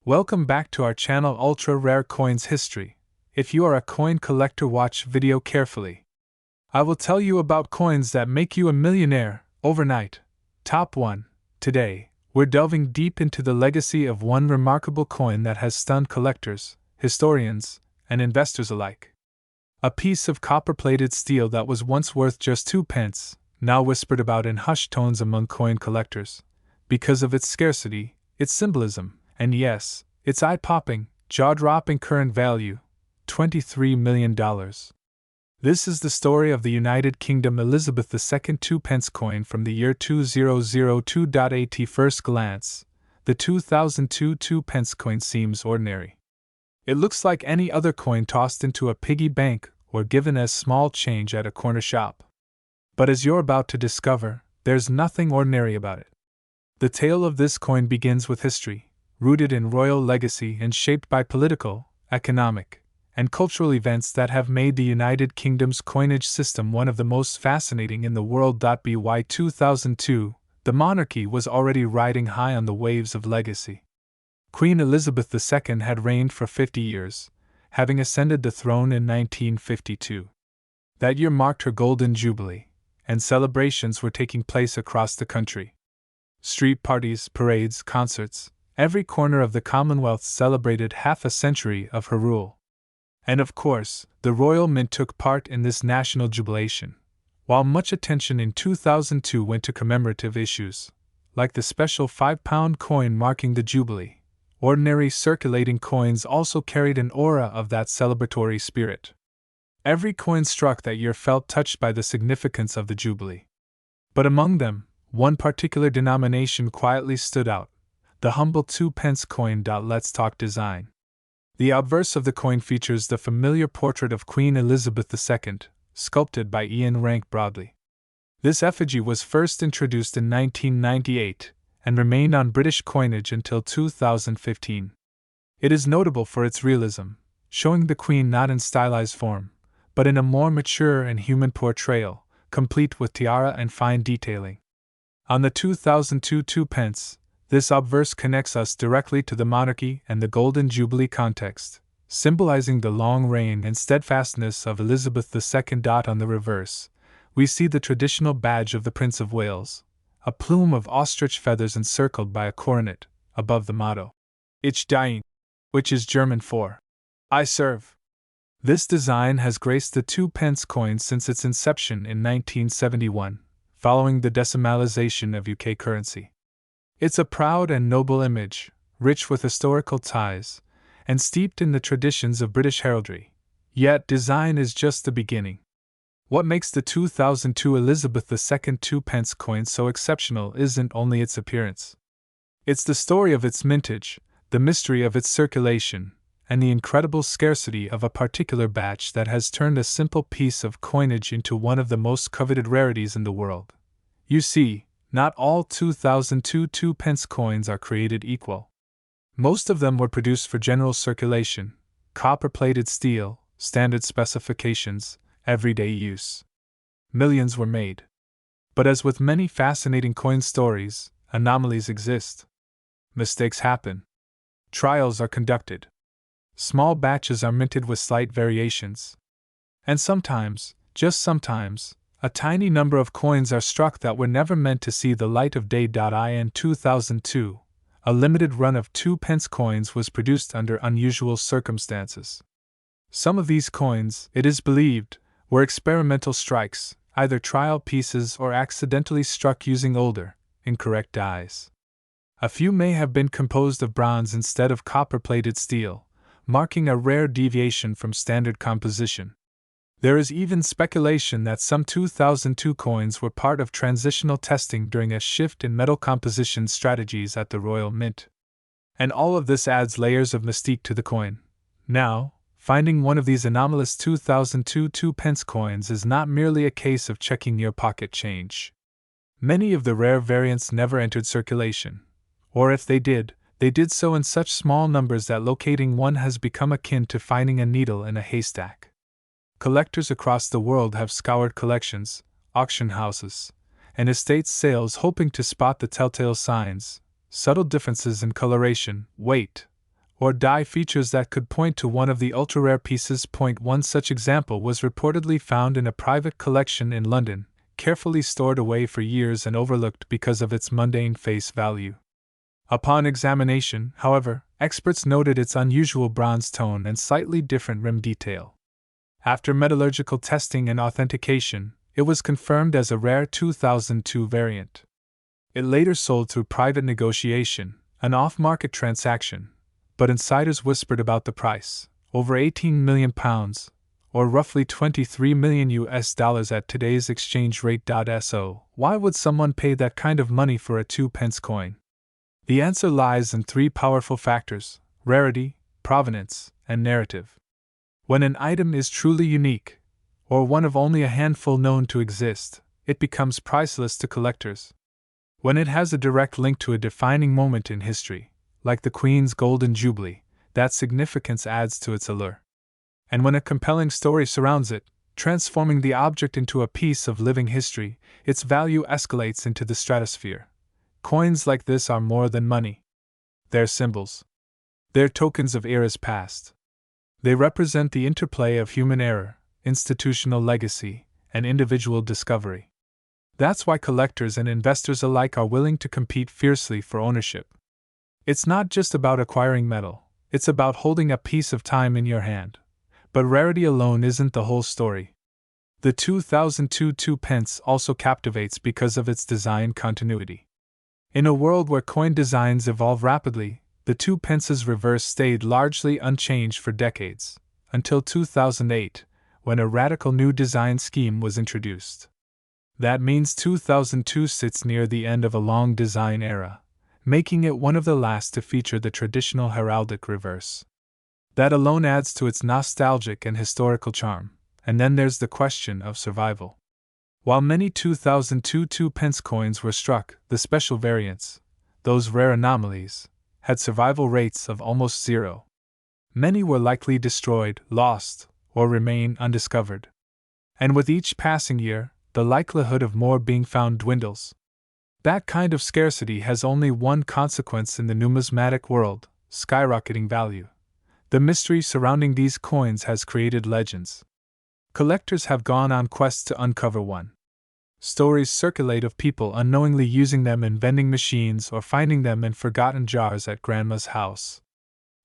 Welcome back to our channel Ultra Rare Coins History. If you are a coin collector, watch video carefully. I will tell you about coins that make you a millionaire overnight. Top 1. Today, we're delving deep into the legacy of one remarkable coin that has stunned collectors, historians, and investors alike. A piece of copper-plated steel that was once worth just 2 pence, now whispered about in hushed tones among coin collectors, because of its scarcity, its symbolism, and yes, its eye-popping, jaw-dropping current value, $23 million. This is the story of the United Kingdom Elizabeth II 2 pence coin from the year 2002. At first glance, the 2002 2 pence coin seems ordinary. It looks like any other coin tossed into a piggy bank or given as small change at a corner shop. But as you're about to discover, there's nothing ordinary about it. The tale of this coin begins with history, rooted in royal legacy and shaped by political, economic, and cultural events that have made the United Kingdom's coinage system one of the most fascinating in the world. By 2002, the monarchy was already riding high on the waves of legacy. Queen Elizabeth II had reigned for 50 years, having ascended the throne in 1952. That year marked her Golden Jubilee, and celebrations were taking place across the country. Street parties, parades, concerts, every corner of the Commonwealth celebrated half a century of her rule. And of course, the Royal Mint took part in this national jubilation, while much attention in 2002 went to commemorative issues, like the special £5 coin marking the Jubilee. Ordinary circulating coins also carried an aura of that celebratory spirit. Every coin struck that year felt touched by the significance of the Jubilee. But among them, one particular denomination quietly stood out, the humble 2 pence coin. Let's talk design. The obverse of the coin features the familiar portrait of Queen Elizabeth II, sculpted by Ian Rank Broadley. This effigy was first introduced in 1998 and remained on British coinage until 2015. It is notable for its realism, showing the Queen not in stylized form, but in a more mature and human portrayal, complete with tiara and fine detailing. On the 2002 2 pence, this obverse connects us directly to the monarchy and the Golden Jubilee context, symbolizing the long reign and steadfastness of Elizabeth II. On the reverse, we see the traditional badge of the Prince of Wales, a plume of ostrich feathers encircled by a coronet, above the motto, Ich diene, which is German for I serve. This design has graced the 2 pence coin since its inception in 1971, following the decimalization of UK currency. It's a proud and noble image, rich with historical ties, and steeped in the traditions of British heraldry. Yet design is just the beginning. What makes the 2002 Elizabeth II 2 pence coin so exceptional isn't only its appearance. It's the story of its mintage, the mystery of its circulation, and the incredible scarcity of a particular batch that has turned a simple piece of coinage into one of the most coveted rarities in the world. You see, not all 2002 2 pence coins are created equal. Most of them were produced for general circulation, copper-plated steel, standard specifications, everyday use. Millions were made. But as with many fascinating coin stories, anomalies exist. Mistakes happen. Trials are conducted. Small batches are minted with slight variations. And sometimes, just sometimes, a tiny number of coins are struck that were never meant to see the light of day. In 2002, a limited run of 2 pence coins was produced under unusual circumstances. Some of these coins, it is believed, were experimental strikes, either trial pieces or accidentally struck using older, incorrect dies. A few may have been composed of bronze instead of copper-plated steel, marking a rare deviation from standard composition. There is even speculation that some 2002 coins were part of transitional testing during a shift in metal composition strategies at the Royal Mint. And all of this adds layers of mystique to the coin. Now, finding one of these anomalous 2002 2 pence coins is not merely a case of checking your pocket change. Many of the rare variants never entered circulation, or if they did so in such small numbers that locating one has become akin to finding a needle in a haystack. Collectors across the world have scoured collections, auction houses, and estate sales hoping to spot the telltale signs, subtle differences in coloration, weight, or die features that could point to one of the ultra-rare pieces. One such example was reportedly found in a private collection in London, carefully stored away for years and overlooked because of its mundane face value. Upon examination, however, experts noted its unusual bronze tone and slightly different rim detail. After metallurgical testing and authentication, it was confirmed as a rare 2002 variant. It later sold through private negotiation, an off-market transaction, but insiders whispered about the price, over £18 million, or roughly $23 million at today's exchange rate. So, why would someone pay that kind of money for a 2-pence coin? The answer lies in three powerful factors: rarity, provenance, and narrative. When an item is truly unique, or one of only a handful known to exist, it becomes priceless to collectors. When it has a direct link to a defining moment in history, like the Queen's Golden Jubilee, that significance adds to its allure. And when a compelling story surrounds it, transforming the object into a piece of living history, its value escalates into the stratosphere. Coins like this are more than money. They're symbols. They're tokens of eras past. They represent the interplay of human error, institutional legacy, and individual discovery. That's why collectors and investors alike are willing to compete fiercely for ownership. It's not just about acquiring metal, it's about holding a piece of time in your hand. But rarity alone isn't the whole story. The 2002 Two Pence also captivates because of its design continuity. In a world where coin designs evolve rapidly, the 2 pence's reverse stayed largely unchanged for decades, until 2008, when a radical new design scheme was introduced. That means 2002 sits near the end of a long design era, making it one of the last to feature the traditional heraldic reverse. That alone adds to its nostalgic and historical charm, and then there's the question of survival. While many 2002 2-pence coins were struck, the special variants, those rare anomalies, had survival rates of almost zero. Many were likely destroyed, lost, or remain undiscovered. And with each passing year, the likelihood of more being found dwindles. That kind of scarcity has only one consequence in the numismatic world: skyrocketing value. The mystery surrounding these coins has created legends. Collectors have gone on quests to uncover one. Stories circulate of people unknowingly using them in vending machines or finding them in forgotten jars at grandma's house.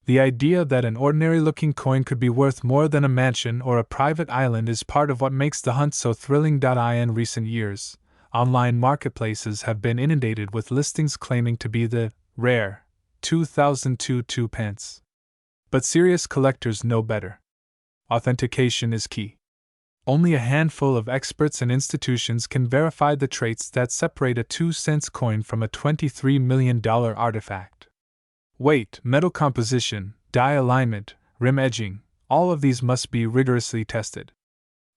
The idea that an ordinary-looking coin could be worth more than a mansion or a private island is part of what makes the hunt so thrilling. In recent years, online marketplaces have been inundated with listings claiming to be the rare 2002 Two Pence. But serious collectors know better. Authentication is key. Only a handful of experts and institutions can verify the traits that separate a 2-cent coin from a $23 million artifact. Weight, metal composition, die alignment, rim edging, all of these must be rigorously tested.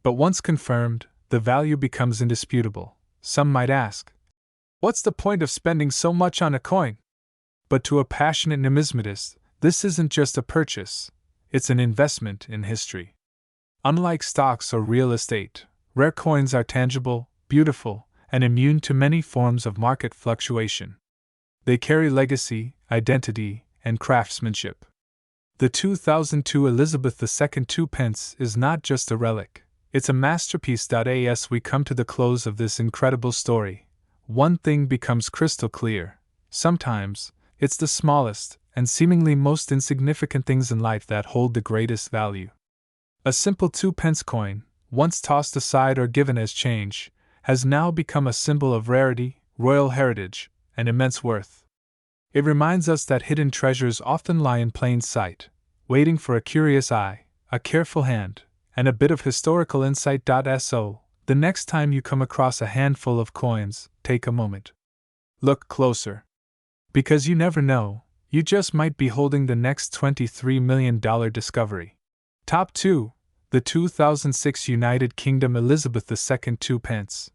But once confirmed, the value becomes indisputable. Some might ask, what's the point of spending so much on a coin? But to a passionate numismatist, this isn't just a purchase, it's an investment in history. Unlike stocks or real estate, rare coins are tangible, beautiful, and immune to many forms of market fluctuation. They carry legacy, identity, and craftsmanship. The 2002 Elizabeth II Two Pence is not just a relic, it's a masterpiece. As we come to the close of this incredible story, one thing becomes crystal clear: sometimes, it's the smallest and seemingly most insignificant things in life that hold the greatest value. A simple 2-pence coin, once tossed aside or given as change, has now become a symbol of rarity, royal heritage, and immense worth. It reminds us that hidden treasures often lie in plain sight, waiting for a curious eye, a careful hand, and a bit of historical insight. So, the next time you come across a handful of coins, take a moment. Look closer. Because you never know, you just might be holding the next $23 million discovery. Top 2. The 2006 United Kingdom Elizabeth II Two Pence.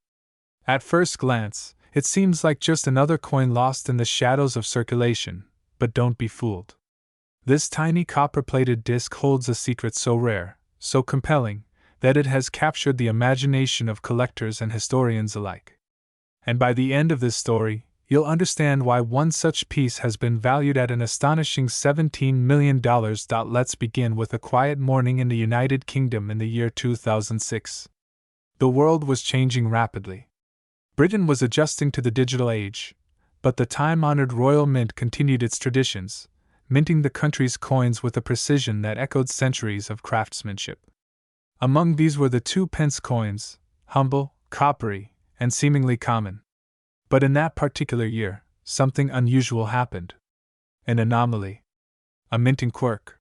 At first glance, it seems like just another coin lost in the shadows of circulation, but don't be fooled. This tiny copper-plated disc holds a secret so rare, so compelling, that it has captured the imagination of collectors and historians alike. And by the end of this story, you'll understand why one such piece has been valued at an astonishing $17 million. Let's begin with a quiet morning in the United Kingdom in the year 2006. The world was changing rapidly. Britain was adjusting to the digital age, but the time-honored Royal Mint continued its traditions, minting the country's coins with a precision that echoed centuries of craftsmanship. Among these were the 2-pence coins, humble, coppery, and seemingly common. But in that particular year, something unusual happened. An anomaly. A minting quirk.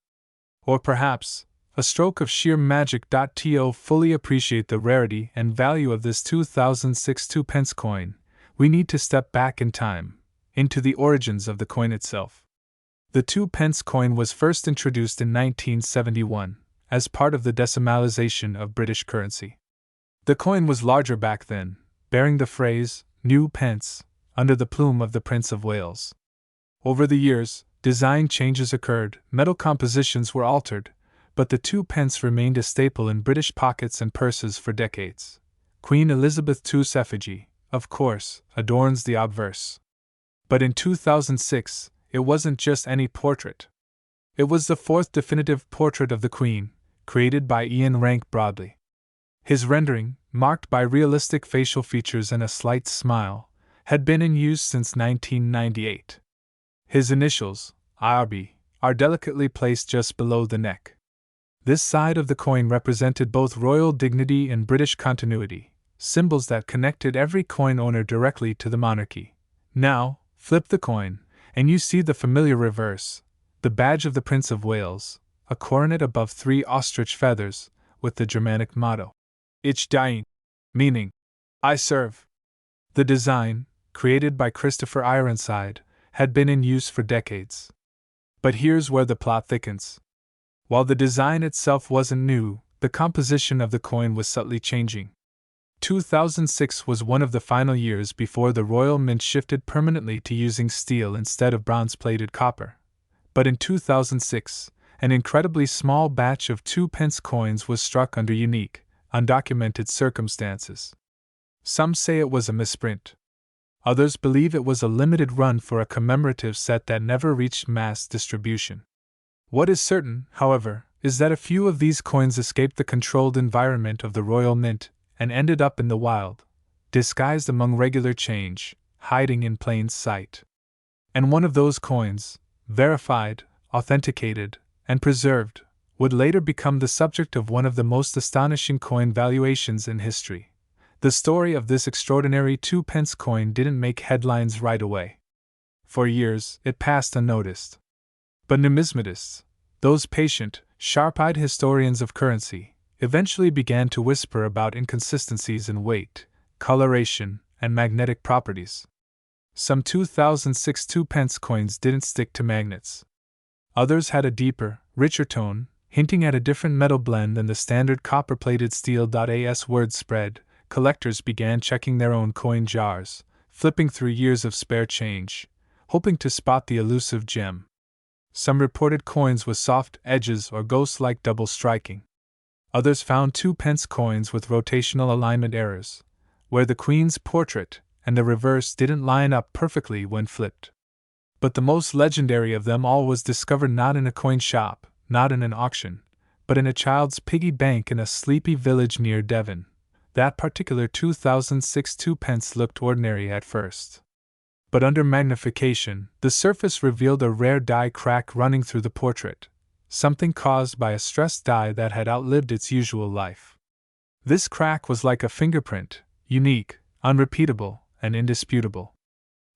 Or perhaps, a stroke of sheer magic. To fully appreciate the rarity and value of this 2006 2-pence coin, we need to step back in time, into the origins of the coin itself. The 2-pence coin was first introduced in 1971, as part of the decimalisation of British currency. The coin was larger back then, bearing the phrase, New Pence, under the plume of the Prince of Wales. Over the years, design changes occurred, metal compositions were altered, but the 2-pence remained a staple in British pockets and purses for decades. Queen Elizabeth II's effigy, of course, adorns the obverse. But in 2006, it wasn't just any portrait. It was the fourth definitive portrait of the Queen, created by Ian Rank Broadley. His rendering, marked by realistic facial features and a slight smile, had been in use since 1998. His initials, IRB, are delicately placed just below the neck. This side of the coin represented both royal dignity and British continuity, symbols that connected every coin owner directly to the monarchy. Now, flip the coin, and you see the familiar reverse, the badge of the Prince of Wales, a coronet above 3 ostrich feathers, with the Germanic motto, Ich diene, meaning, I serve. The design, created by Christopher Ironside, had been in use for decades. But here's where the plot thickens. While the design itself wasn't new, the composition of the coin was subtly changing. 2006 was one of the final years before the Royal Mint shifted permanently to using steel instead of bronze-plated copper. But in 2006, an incredibly small batch of 2-pence coins was struck under unique, undocumented circumstances. Some say it was a misprint. Others believe it was a limited run for a commemorative set that never reached mass distribution. What is certain, however, is that a few of these coins escaped the controlled environment of the Royal Mint and ended up in the wild, disguised among regular change, hiding in plain sight. And one of those coins, verified, authenticated, and preserved, would later become the subject of one of the most astonishing coin valuations in history. The story of this extraordinary 2-pence coin didn't make headlines right away. For years, it passed unnoticed. But numismatists, those patient, sharp-eyed historians of currency, eventually began to whisper about inconsistencies in weight, coloration, and magnetic properties. Some 2006 2-pence coins didn't stick to magnets. Others had a deeper, richer tone, hinting at a different metal blend than the standard copper-plated steel. As word spread, collectors began checking their own coin jars, flipping through years of spare change, hoping to spot the elusive gem. Some reported coins with soft edges or ghost-like double striking. Others found 2-pence coins with rotational alignment errors, where the Queen's portrait and the reverse didn't line up perfectly when flipped. But the most legendary of them all was discovered not in a coin shop, not in an auction, but in a child's piggy bank in a sleepy village near Devon. That particular 2006 2-pence looked ordinary at first. But under magnification, the surface revealed a rare die crack running through the portrait, something caused by a stressed die that had outlived its usual life. This crack was like a fingerprint, unique, unrepeatable, and indisputable.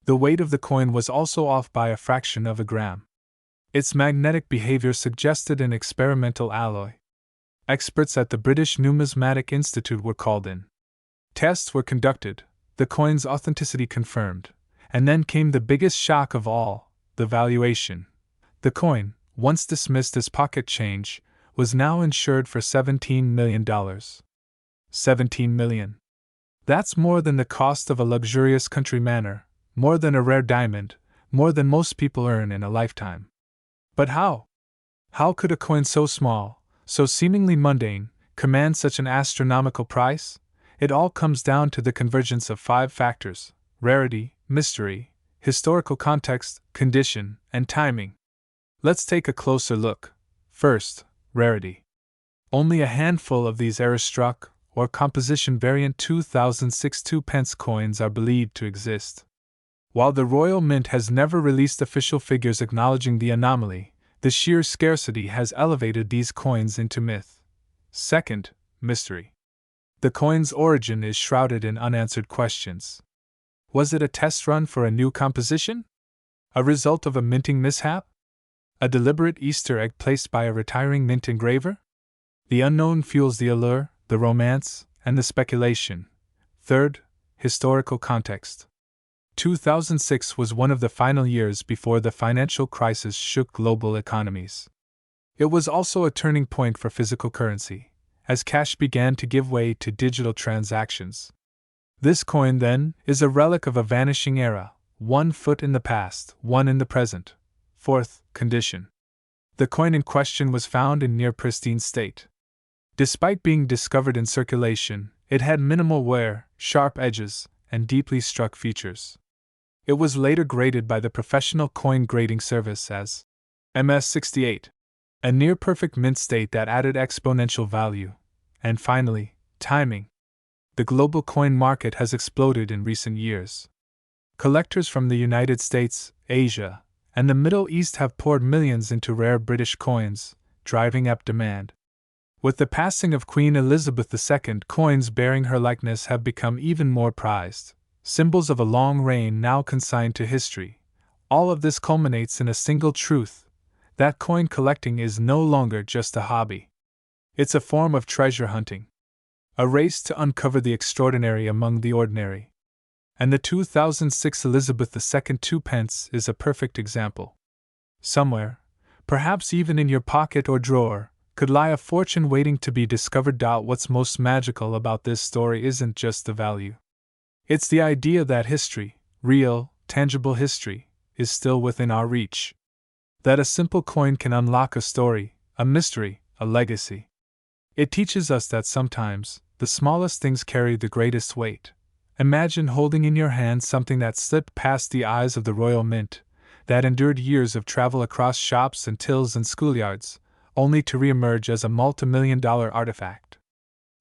The weight of the coin was also off by a fraction of a gram. Its magnetic behavior suggested an experimental alloy. Experts at the British Numismatic Institute were called in. Tests were conducted, the coin's authenticity confirmed, and then came the biggest shock of all, the valuation. The coin, once dismissed as pocket change, was now insured for $17 million. $17 million. That's more than the cost of a luxurious country manor, more than a rare diamond, more than most people earn in a lifetime. But how? How could a coin so small, so seemingly mundane, command such an astronomical price? It all comes down to the convergence of 5 factors: rarity, mystery, historical context, condition, and timing. Let's take a closer look. First, rarity. Only a handful of these error-struck, or composition variant 2006 2-pence coins are believed to exist. While the Royal Mint has never released official figures acknowledging the anomaly, the sheer scarcity has elevated these coins into myth. Second, mystery. The coin's origin is shrouded in unanswered questions. Was it a test run for a new composition? A result of a minting mishap? A deliberate Easter egg placed by a retiring mint engraver? The unknown fuels the allure, the romance, and the speculation. Third, historical context. 2006 was one of the final years before the financial crisis shook global economies. It was also a turning point for physical currency, as cash began to give way to digital transactions. This coin, then, is a relic of a vanishing era, one foot in the past, one in the present. Fourth, condition. The coin in question was found in near pristine state. Despite being discovered in circulation, it had minimal wear, sharp edges, and deeply struck features. It was later graded by the professional coin grading service as MS68, a near-perfect mint state that added exponential value. And finally, timing. The global coin market has exploded in recent years. Collectors from the United States, Asia, and the Middle East have poured millions into rare British coins, driving up demand. With the passing of Queen Elizabeth II, coins bearing her likeness have become even more prized, symbols of a long reign now consigned to history. All of this culminates in a single truth: that coin collecting is no longer just a hobby. It's a form of treasure hunting. A race to uncover the extraordinary among the ordinary. And the 2006 Elizabeth II Two-pence is a perfect example. Somewhere, perhaps even in your pocket or drawer, could lie a fortune waiting to be discovered. What's most magical about this story isn't just the value. It's the idea that history, real, tangible history, is still within our reach. That a simple coin can unlock a story, a mystery, a legacy. It teaches us that sometimes, the smallest things carry the greatest weight. Imagine holding in your hand something that slipped past the eyes of the Royal Mint, that endured years of travel across shops and tills and schoolyards, only to reemerge as a multi-million-dollar artifact.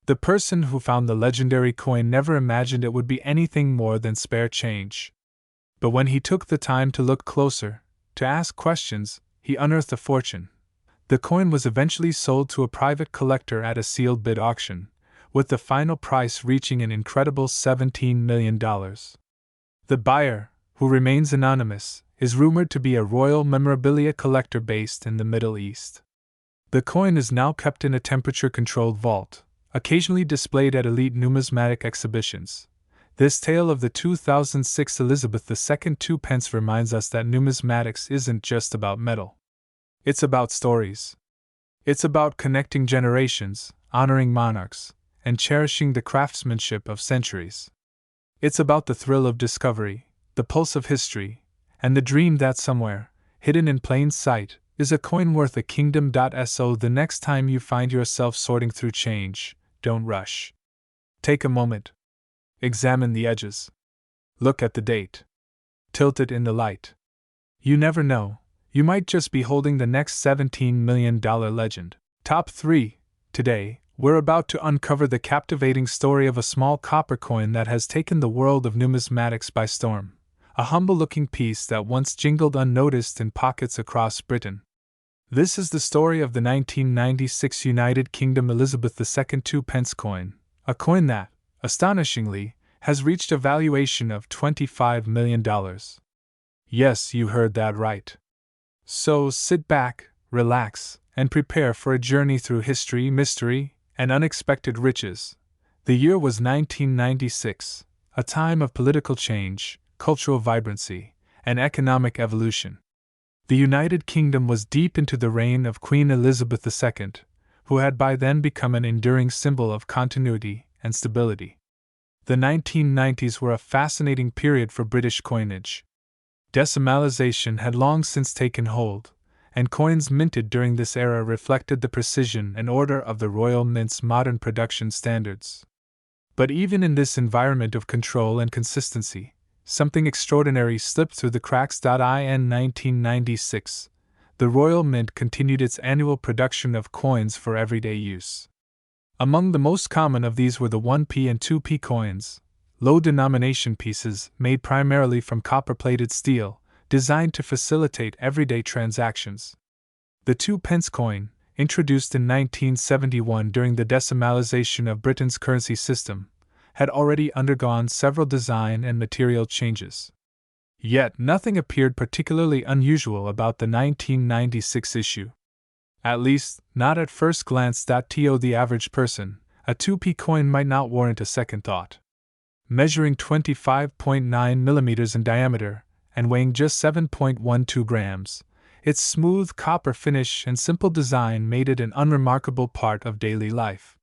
The person who found the legendary coin never imagined it would be anything more than spare change. But when he took the time to look closer, to ask questions, he unearthed a fortune. The coin was eventually sold to a private collector at a sealed bid auction, with the final price reaching an incredible $17 million. The buyer, who remains anonymous, is rumored to be a royal memorabilia collector based in the Middle East. The coin is now kept in a temperature-controlled vault, occasionally displayed at elite numismatic exhibitions. This tale of the 2006 Elizabeth II Two-pence reminds us that numismatics isn't just about metal. It's about stories. It's about connecting generations, honoring monarchs, and cherishing the craftsmanship of centuries. It's about the thrill of discovery, the pulse of history, and the dream that somewhere, hidden in plain sight, is a coin worth a kingdom. So the next time you find yourself sorting through change, don't rush. Take a moment. Examine the edges. Look at the date. Tilt it in the light. You never know, you might just be holding the next $17 million legend. Top 3. Today, we're about to uncover the captivating story of a small copper coin that has taken the world of numismatics by storm. A humble-looking piece that once jingled unnoticed in pockets across Britain. This is the story of the 1996 United Kingdom Elizabeth II Two-pence coin, a coin that, astonishingly, has reached a valuation of $25 million. Yes, you heard that right. So sit back, relax, and prepare for a journey through history, mystery, and unexpected riches. The year was 1996, a time of political change, cultural vibrancy, and economic evolution. The United Kingdom was deep into the reign of Queen Elizabeth II, who had by then become an enduring symbol of continuity and stability. The 1990s were a fascinating period for British coinage. Decimalization had long since taken hold, and coins minted during this era reflected the precision and order of the Royal Mint's modern production standards. But even in this environment of control and consistency, something extraordinary slipped through the cracks. In 1996, the Royal Mint continued its annual production of coins for everyday use. Among the most common of these were the 1p and 2p coins, low-denomination pieces made primarily from copper-plated steel, designed to facilitate everyday transactions. The 2 pence coin, introduced in 1971 during the decimalization of Britain's currency system, had already undergone several design and material changes. Yet nothing appeared particularly unusual about the 1996 issue. At least, not at first glance. To the average person, a 2p coin might not warrant a second thought. Measuring 25.9 millimeters in diameter and weighing just 7.12 grams, its smooth copper finish and simple design made it an unremarkable part of daily life.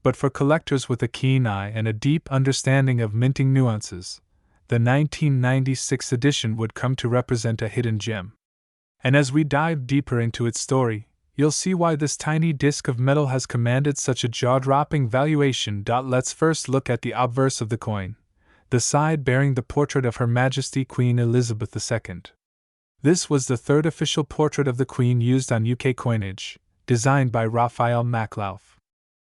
But for collectors with a keen eye and a deep understanding of minting nuances, the 1996 edition would come to represent a hidden gem. And as we dive deeper into its story, you'll see why this tiny disc of metal has commanded such a jaw-dropping valuation. Let's first look at the obverse of the coin, the side bearing the portrait of Her Majesty Queen Elizabeth II. This was the third official portrait of the Queen used on UK coinage, designed by Raphael Maclauff.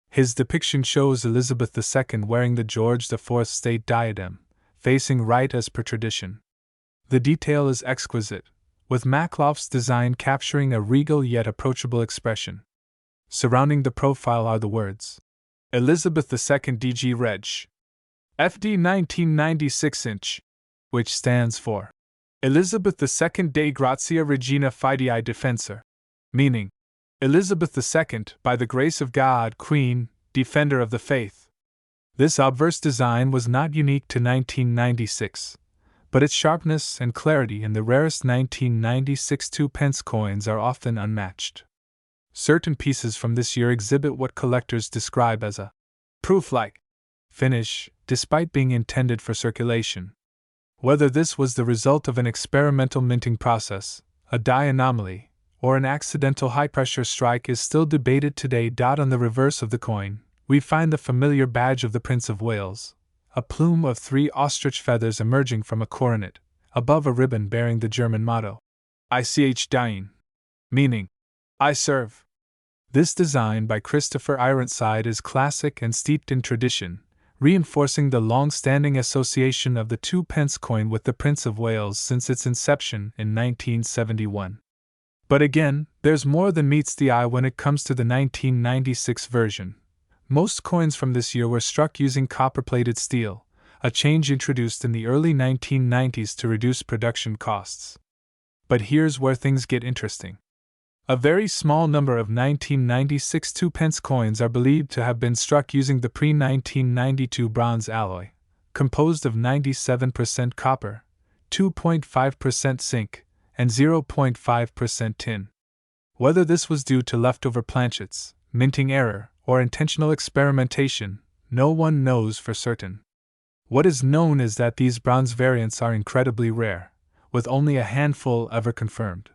His depiction shows Elizabeth II wearing the George IV state diadem, facing right as per tradition. The detail is exquisite, with Maclauff's design capturing a regal yet approachable expression. Surrounding the profile are the words, Elizabeth II DG Reg. FD 1996 inch, which stands for Elizabeth II Dei Grazia Regina Fidei Defensor, meaning Elizabeth II, by the grace of God, Queen, Defender of the Faith. This obverse design was not unique to 1996, but its sharpness and clarity in the rarest 1996 2 pence coins are often unmatched. Certain pieces from this year exhibit what collectors describe as a proof-like finish, despite being intended for circulation. Whether this was the result of an experimental minting process, a die anomaly, or an accidental high-pressure strike is still debated today. On the reverse of the coin, we find the familiar badge of the Prince of Wales, a plume of 3 ostrich feathers emerging from a coronet, above a ribbon bearing the German motto, Ich diene, meaning, I serve. This design by Christopher Ironside is classic and steeped in tradition, reinforcing the long-standing association of the 2 pence coin with the Prince of Wales since its inception in 1971. But again, there's more than meets the eye when it comes to the 1996 version. Most coins from this year were struck using copper-plated steel, a change introduced in the early 1990s to reduce production costs. But here's where things get interesting. A very small number of 1996 2 pence coins are believed to have been struck using the pre-1992 bronze alloy, composed of 97% copper, 2.5% zinc, and 0.5% tin. Whether this was due to leftover planchets, minting error, or intentional experimentation, no one knows for certain. What is known is that these bronze variants are incredibly rare, with only a handful ever confirmed.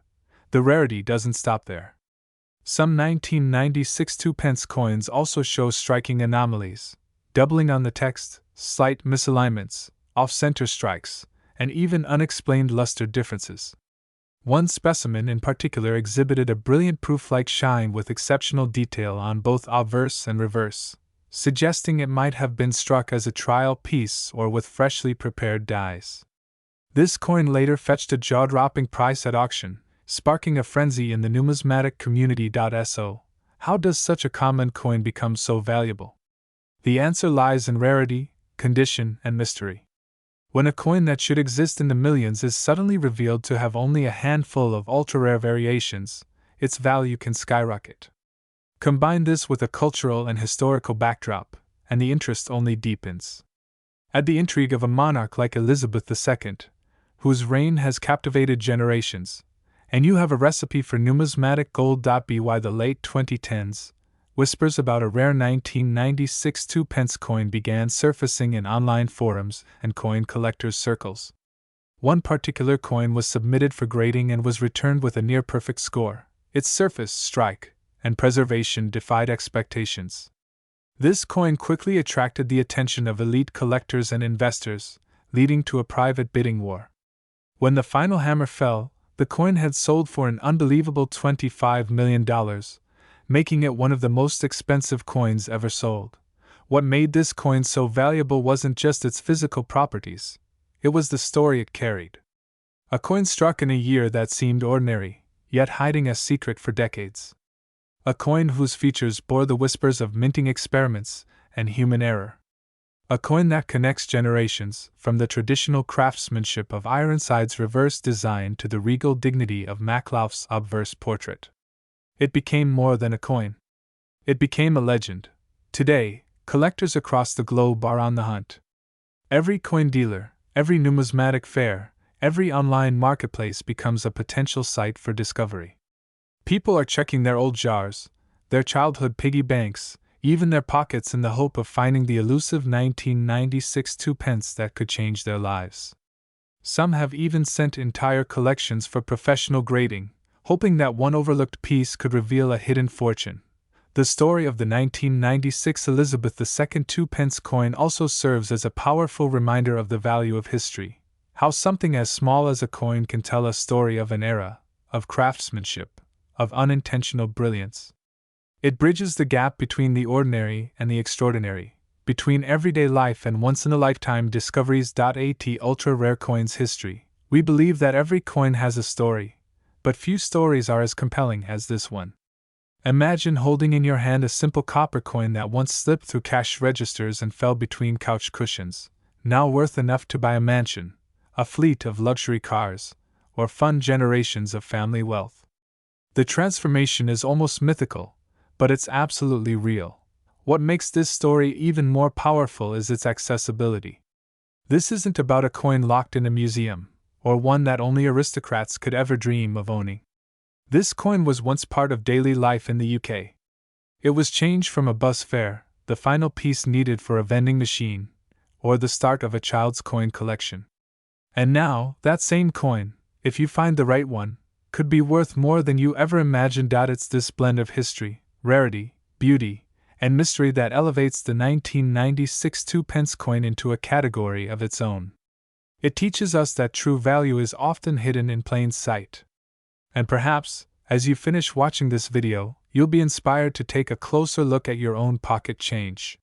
The rarity doesn't stop there. Some 1996 2 pence coins also show striking anomalies, doubling on the text, slight misalignments, off-center strikes, and even unexplained luster differences. One specimen in particular exhibited a brilliant proof-like shine with exceptional detail on both obverse and reverse, suggesting it might have been struck as a trial piece or with freshly prepared dies. This coin later fetched a jaw-dropping price at auction, sparking a frenzy in the numismatic community. So, how does such a common coin become so valuable? The answer lies in rarity, condition, and mystery. When a coin that should exist in the millions is suddenly revealed to have only a handful of ultra-rare variations, its value can skyrocket. Combine this with a cultural and historical backdrop, and the interest only deepens. Add the intrigue of a monarch like Elizabeth II, whose reign has captivated generations, and you have a recipe for numismatic gold. By the late 2010s, whispers about a rare 1996 2 pence coin began surfacing in online forums and coin collectors' circles. One particular coin was submitted for grading and was returned with a near-perfect score. Its surface, strike, and preservation defied expectations. This coin quickly attracted the attention of elite collectors and investors, leading to a private bidding war. When the final hammer fell, the coin had sold for an unbelievable $25 million, making it one of the most expensive coins ever sold. What made this coin so valuable wasn't just its physical properties, it was the story it carried. A coin struck in a year that seemed ordinary, yet hiding a secret for decades. A coin whose features bore the whispers of minting experiments and human error. A coin that connects generations, from the traditional craftsmanship of Ironside's reverse design to the regal dignity of Maclauf's obverse portrait. It became more than a coin. It became a legend. Today, collectors across the globe are on the hunt. Every coin dealer, every numismatic fair, every online marketplace becomes a potential site for discovery. People are checking their old jars, their childhood piggy banks, even their pockets in the hope of finding the elusive 1996 Two Pence that could change their lives. Some have even sent entire collections for professional grading, hoping that one overlooked piece could reveal a hidden fortune. The story of the 1996 Elizabeth II Two Pence coin also serves as a powerful reminder of the value of history, how something as small as a coin can tell a story of an era, of craftsmanship, of unintentional brilliance. It bridges the gap between the ordinary and the extraordinary, between everyday life and once-in-a-lifetime discoveries. At Ultra Rare Coins History, we believe that every coin has a story, but few stories are as compelling as this one. Imagine holding in your hand a simple copper coin that once slipped through cash registers and fell between couch cushions, now worth enough to buy a mansion, a fleet of luxury cars, or fund generations of family wealth. The transformation is almost mythical, but it's absolutely real. What makes this story even more powerful is its accessibility. This isn't about a coin locked in a museum, or one that only aristocrats could ever dream of owning. This coin was once part of daily life in the UK. It was changed from a bus fare, the final piece needed for a vending machine, or the start of a child's coin collection. And now, that same coin, if you find the right one, could be worth more than you ever imagined. It's this blend of history, rarity, beauty, and mystery that elevates the 1996 Two Pence coin into a category of its own. It teaches us that true value is often hidden in plain sight. And perhaps, as you finish watching this video, you'll be inspired to take a closer look at your own pocket change.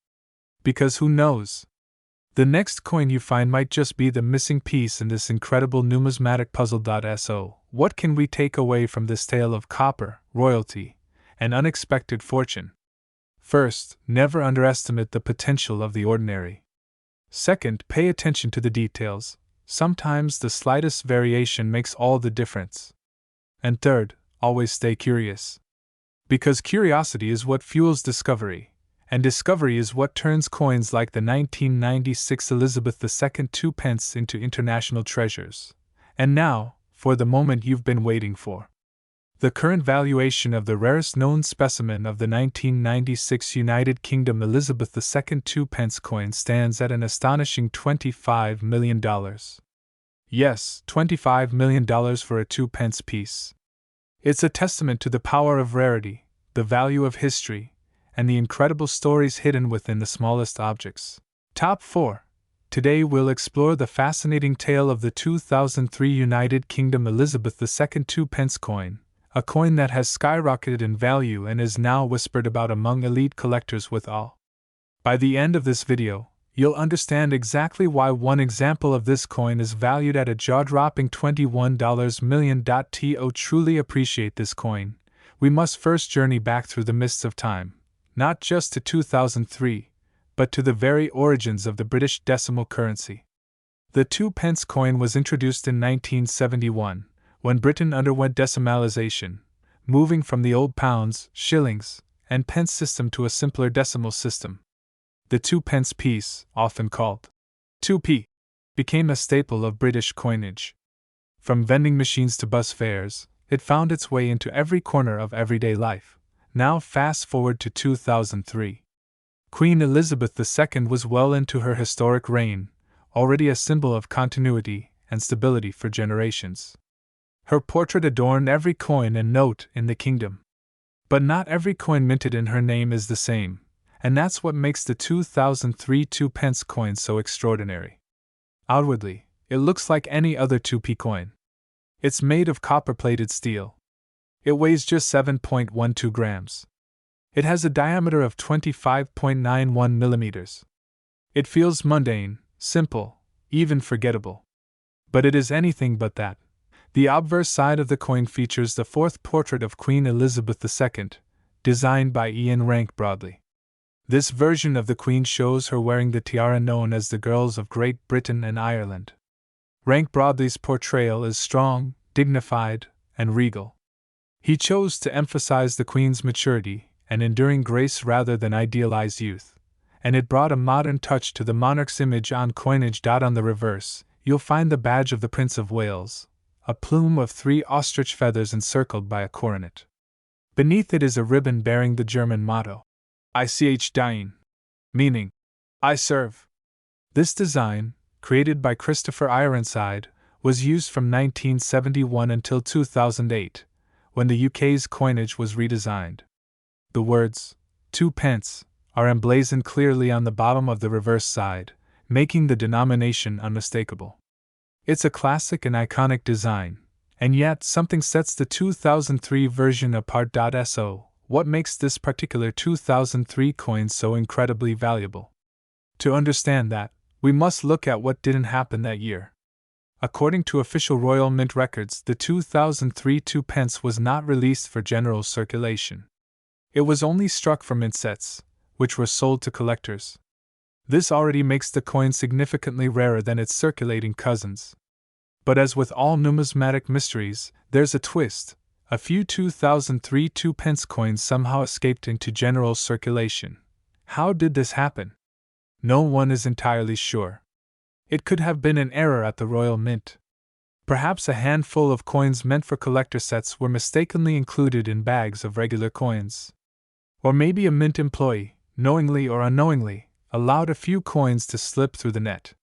Because who knows? The next coin you find might just be the missing piece in this incredible numismatic puzzle. So, what can we take away from this tale of copper, royalty, and unexpected fortune? First, never underestimate the potential of the ordinary. Second, pay attention to the details. Sometimes the slightest variation makes all the difference. And third, always stay curious. Because curiosity is what fuels discovery, and discovery is what turns coins like the 1996 Elizabeth II Two Pence into international treasures. And now, for the moment you've been waiting for. The current valuation of the rarest known specimen of the 1996 United Kingdom Elizabeth II Two Pence coin stands at an astonishing $25 million. Yes, $25 million for a 2 pence piece. It's a testament to the power of rarity, the value of history, and the incredible stories hidden within the smallest objects. Top 4. Today we'll explore the fascinating tale of the 2003 United Kingdom Elizabeth II Two Pence coin, a coin that has skyrocketed in value and is now whispered about among elite collectors with awe. By the end of this video, you'll understand exactly why one example of this coin is valued at a jaw-dropping $21 million. To truly appreciate this coin, we must first journey back through the mists of time, not just to 2003, but to the very origins of the British decimal currency. The 2 pence coin was introduced in 1971, when Britain underwent decimalisation, moving from the old pounds, shillings, and pence system to a simpler decimal system. The 2 pence piece, often called 2p, became a staple of British coinage. From vending machines to bus fares, it found its way into every corner of everyday life. Now fast forward to 2003. Queen Elizabeth II was well into her historic reign, already a symbol of continuity and stability for generations. Her portrait adorned every coin and note in the kingdom. But not every coin minted in her name is the same, and that's what makes the 2003 2 pence coin so extraordinary. Outwardly, it looks like any other 2p coin. It's made of copper-plated steel. It weighs just 7.12 grams. It has a diameter of 25.91 millimeters. It feels mundane, simple, even forgettable. But it is anything but that. The obverse side of the coin features the fourth portrait of Queen Elizabeth II, designed by Ian Rank Broadley. This version of the Queen shows her wearing the tiara known as the Girls of Great Britain and Ireland. Rank Broadley's portrayal is strong, dignified, and regal. He chose to emphasize the Queen's maturity and enduring grace rather than idealize youth, and it brought a modern touch to the monarch's image on coinage. On the reverse, you'll find the badge of the Prince of Wales, a plume of 3 ostrich feathers encircled by a coronet. Beneath it is a ribbon bearing the German motto, Ich diene, meaning, I serve. This design, created by Christopher Ironside, was used from 1971 until 2008, when the UK's coinage was redesigned. The words, 2 pence, are emblazoned clearly on the bottom of the reverse side, making the denomination unmistakable. It's a classic and iconic design, and yet something sets the 2003 version apart. So, what makes this particular 2003 coin so incredibly valuable? To understand that, we must look at what didn't happen that year. According to official Royal Mint records, the 2003 2 pence was not released for general circulation. It was only struck for mint sets, which were sold to collectors. This already makes the coin significantly rarer than its circulating cousins. But as with all numismatic mysteries, there's a twist. A few 2003 2 pence coins somehow escaped into general circulation. How did this happen? No one is entirely sure. It could have been an error at the Royal Mint. Perhaps a handful of coins meant for collector sets were mistakenly included in bags of regular coins. Or maybe a mint employee, knowingly or unknowingly, allowed a few coins to slip through the net.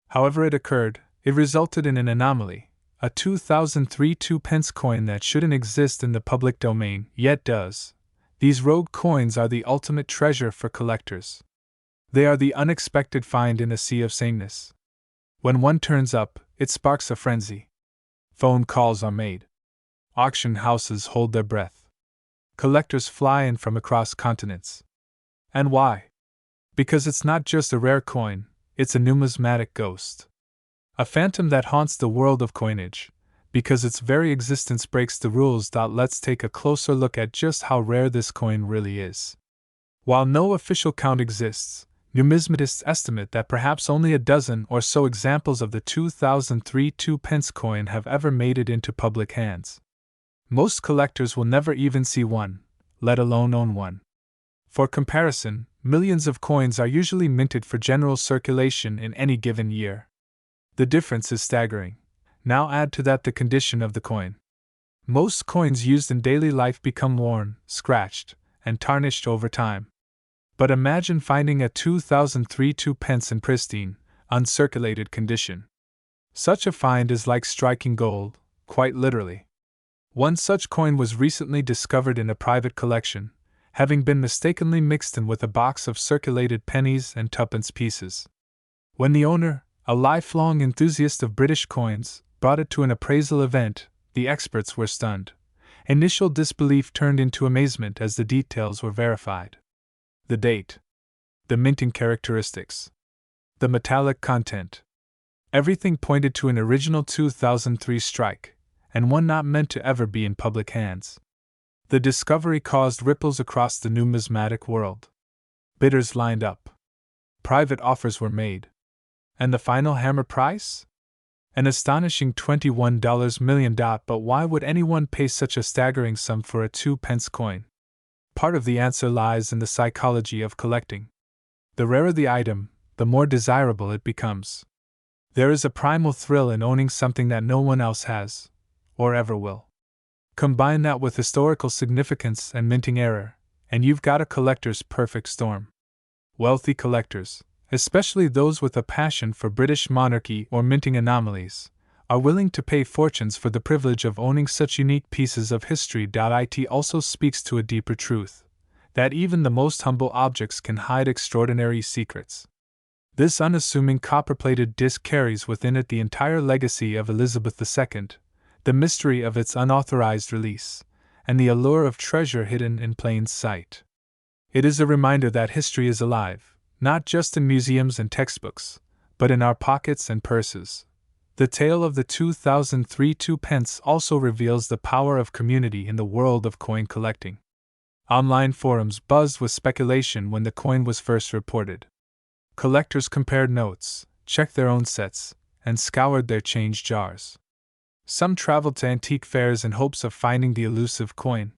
However it occurred, it resulted in an anomaly, a 2003 2 pence coin that shouldn't exist in the public domain, yet does. These rogue coins are the ultimate treasure for collectors. They are the unexpected find in a sea of sameness. When one turns up, it sparks a frenzy. Phone calls are made. Auction houses hold their breath. Collectors fly in from across continents. And why? Because it's not just a rare coin, it's a numismatic ghost. A phantom that haunts the world of coinage, because its very existence breaks the rules. Let's take a closer look at just how rare this coin really is. While no official count exists, numismatists estimate that perhaps only a dozen or so examples of the 2003 2 pence coin have ever made it into public hands. Most collectors will never even see one, let alone own one. For comparison, millions of coins are usually minted for general circulation in any given year. The difference is staggering. Now add to that the condition of the coin. Most coins used in daily life become worn, scratched, and tarnished over time. But imagine finding a 2003 2 pence in pristine, uncirculated condition. Such a find is like striking gold, quite literally. One such coin was recently discovered in a private collection, having been mistakenly mixed in with a box of circulated pennies and tuppence pieces. When the owner, a lifelong enthusiast of British coins, brought it to an appraisal event, the experts were stunned. Initial disbelief turned into amazement as the details were verified. The date, the minting characteristics, the metallic content. Everything pointed to an original 2003 strike, and one not meant to ever be in public hands. The discovery caused ripples across the numismatic world. Bidders lined up. Private offers were made. And the final hammer price? An astonishing $21 million. But why would anyone pay such a staggering sum for a 2 pence coin? Part of the answer lies in the psychology of collecting. The rarer the item, the more desirable it becomes. There is a primal thrill in owning something that no one else has, or ever will. Combine that with historical significance and minting error, and you've got a collector's perfect storm. Wealthy collectors, especially those with a passion for British monarchy or minting anomalies, are willing to pay fortunes for the privilege of owning such unique pieces of history. It also speaks to a deeper truth, that even the most humble objects can hide extraordinary secrets. This unassuming copper-plated disc carries within it the entire legacy of Elizabeth II, the mystery of its unauthorized release, and the allure of treasure hidden in plain sight. It is a reminder that history is alive, not just in museums and textbooks, but in our pockets and purses. The tale of the 2003 Two Pence also reveals the power of community in the world of coin collecting. Online forums buzzed with speculation when the coin was first reported. Collectors compared notes, checked their own sets, and scoured their change jars. Some traveled to antique fairs in hopes of finding the elusive coin.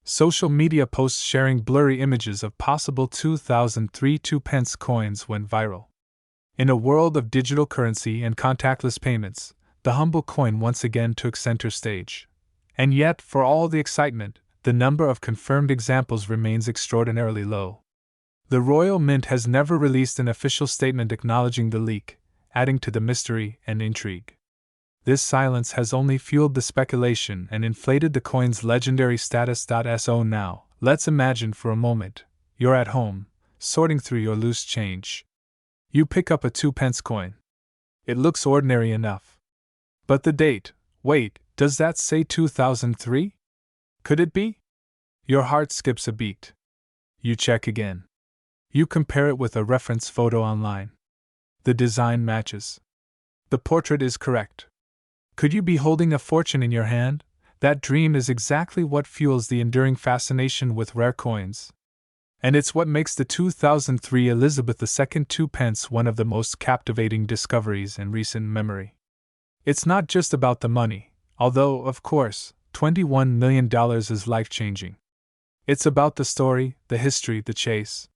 Social media posts sharing blurry images of possible 2003 Two Pence coins went viral. In a world of digital currency and contactless payments, the humble coin once again took center stage. And yet, for all the excitement, the number of confirmed examples remains extraordinarily low. The Royal Mint has never released an official statement acknowledging the leak, adding to the mystery and intrigue. This silence has only fueled the speculation and inflated the coin's legendary status. So now, let's imagine for a moment, you're at home, sorting through your loose change. You pick up a 2-pence coin. It looks ordinary enough. But the date, wait, does that say 2003? Could it be? Your heart skips a beat. You check again. You compare it with a reference photo online. The design matches. The portrait is correct. Could you be holding a fortune in your hand? That dream is exactly what fuels the enduring fascination with rare coins. And it's what makes the 2003 Elizabeth II Two Pence one of the most captivating discoveries in recent memory. It's not just about the money, although, of course, $21 million is life-changing. It's about the story, the history, the chase.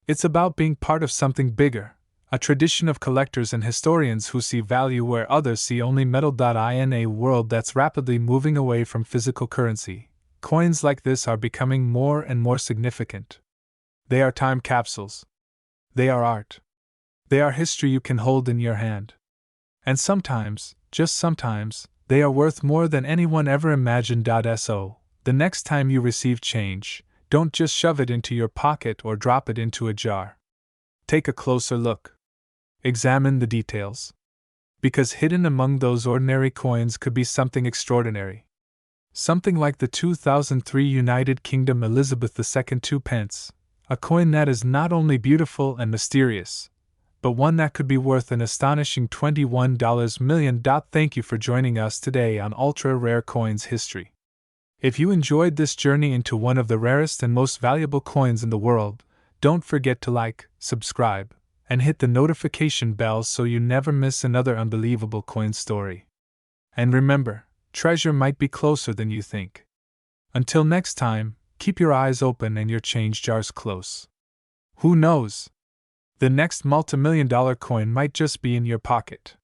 It's about being part of something bigger, a tradition of collectors and historians who see value where others see only metal. In a world that's rapidly moving away from physical currency, coins like this are becoming more and more significant. They are time capsules. They are art. They are history you can hold in your hand. And sometimes, just sometimes, they are worth more than anyone ever imagined. So, the next time you receive change, don't just shove it into your pocket or drop it into a jar. Take a closer look. Examine the details. Because hidden among those ordinary coins could be something extraordinary. Something like the 2003 United Kingdom Elizabeth II Two Pence, a coin that is not only beautiful and mysterious, but one that could be worth an astonishing $21 million. Thank you for joining us today on Ultra Rare Coins History. If you enjoyed this journey into one of the rarest and most valuable coins in the world, don't forget to like, subscribe, and hit the notification bell so you never miss another unbelievable coin story. And remember, treasure might be closer than you think. Until next time, keep your eyes open and your change jars close. Who knows? The next multi-million-dollar coin might just be in your pocket.